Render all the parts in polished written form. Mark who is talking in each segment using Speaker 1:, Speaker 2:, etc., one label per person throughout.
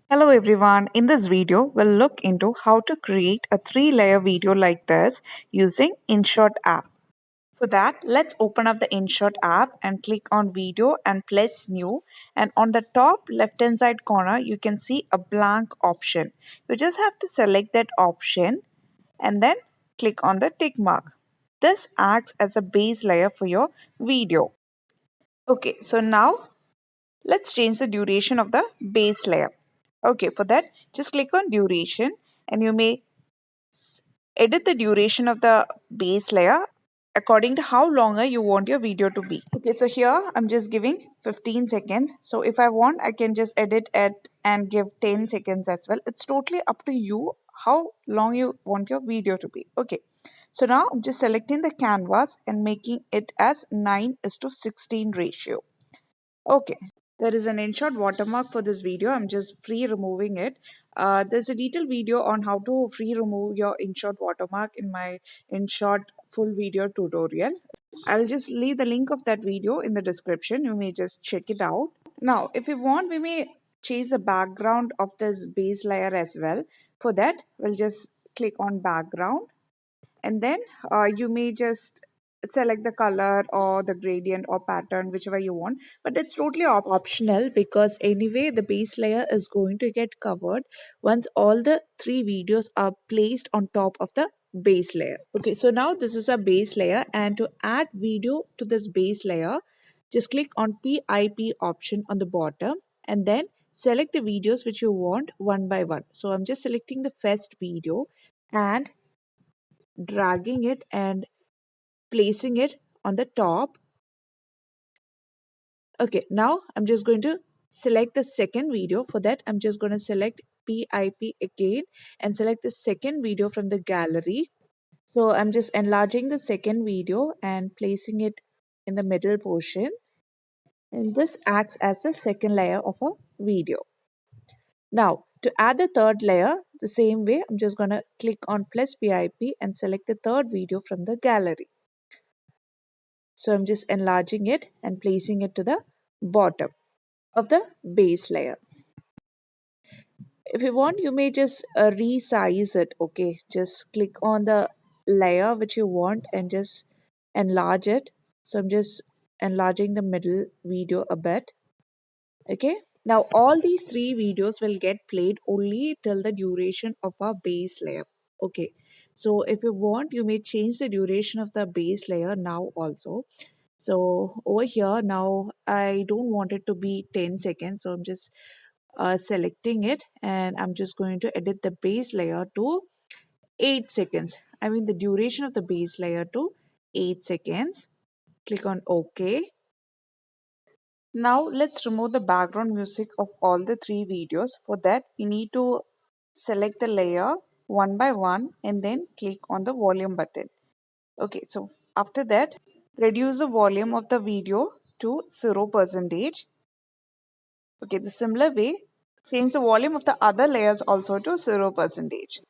Speaker 1: Hello everyone, in this video we'll look into how to create a 3-layer video like this using Inshot app. For that, let's open up the Inshot app and click on video and press new, and on the top left hand side corner you can see a blank option. You just have to select that option and then click on the tick mark. This acts as a base layer for your video. Okay, so now let's change the duration of the base layer. Okay, for that, just click on duration and you may edit the duration of the base layer according to how longer you want your video to be. Okay, so here I'm just giving 15 seconds. So if I want, I can just edit it and give 10 seconds as well. It's totally up to you how long you want your video to be. Okay, so now I'm just selecting the canvas and making it as 9:16 ratio. Okay, there is an InShot watermark for this video. I'm just free removing it. There's a detailed video on how to free remove your InShot watermark in my InShot full video tutorial. I'll just leave the link of that video in the description. You may just check it out. Now, if you want, we may change the background of this base layer as well. For that, we'll just click on background and then you may just select the color or the gradient or pattern whichever you want, but it's totally optional because anyway the base layer is going to get covered once all the three videos are placed on top of the base layer. Okay, so now this is a base layer, and to add video to this base layer, just click on PIP option on the bottom and then select the videos which you want one by one. So I'm just selecting the first video and dragging it and placing it on the top. Okay, now I'm just going to select the second video. For that, I'm just going to select PIP again and select the second video from the gallery. So I'm just enlarging the second video and placing it in the middle portion. And this acts as the second layer of a video. Now, to add the third layer, the same way, I'm just going to click on plus PIP and select the third video from the gallery. So I'm just enlarging it and placing it to the bottom of the base layer. If you want, you may just resize it. Okay, just click on the layer which you want and just enlarge it. So I'm just enlarging the middle video a bit. Okay, now all these three videos will get played only till the duration of our base layer. Okay, so if you want, you may change the duration of the base layer now also. So over here now I don't want it to be 10 seconds, so I'm just selecting it and I'm just going to edit the base layer to 8 seconds. I mean the duration of the base layer to 8 seconds. Click on OK. Now let's remove the background music of all the three videos. For that, we need to select the layer one by one and then click on the volume button. Okay, so after that, reduce the volume of the video to 0%. Okay, the similar way, change the volume of the other layers also to 0%.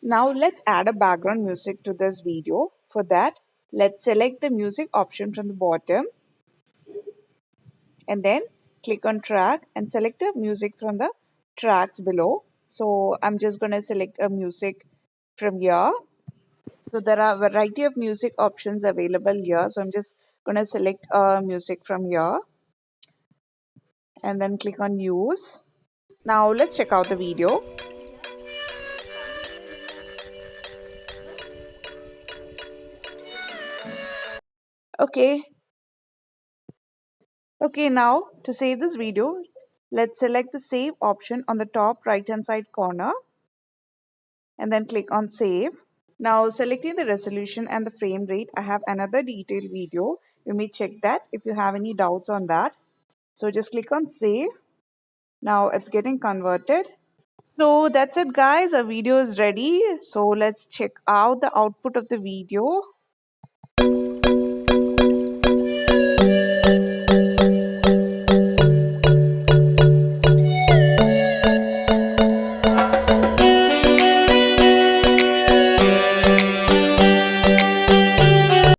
Speaker 1: Now let's add a background music to this video. For that, let's select the music option from the bottom and then click on track and select the music from the tracks below. So I'm just going to select a music from here. So there are a variety of music options available here. So I'm just going to select music from here and then click on use. Now let's check out the video. Okay. Okay, now to save this video, let's select the save option on the top right hand side corner and then click on save. Now selecting the resolution and the frame rate, I have another detailed video. You may check that if you have any doubts on that. So just click on save. Now it's getting converted. So that's it guys, our video is ready. So let's check out the output of the video.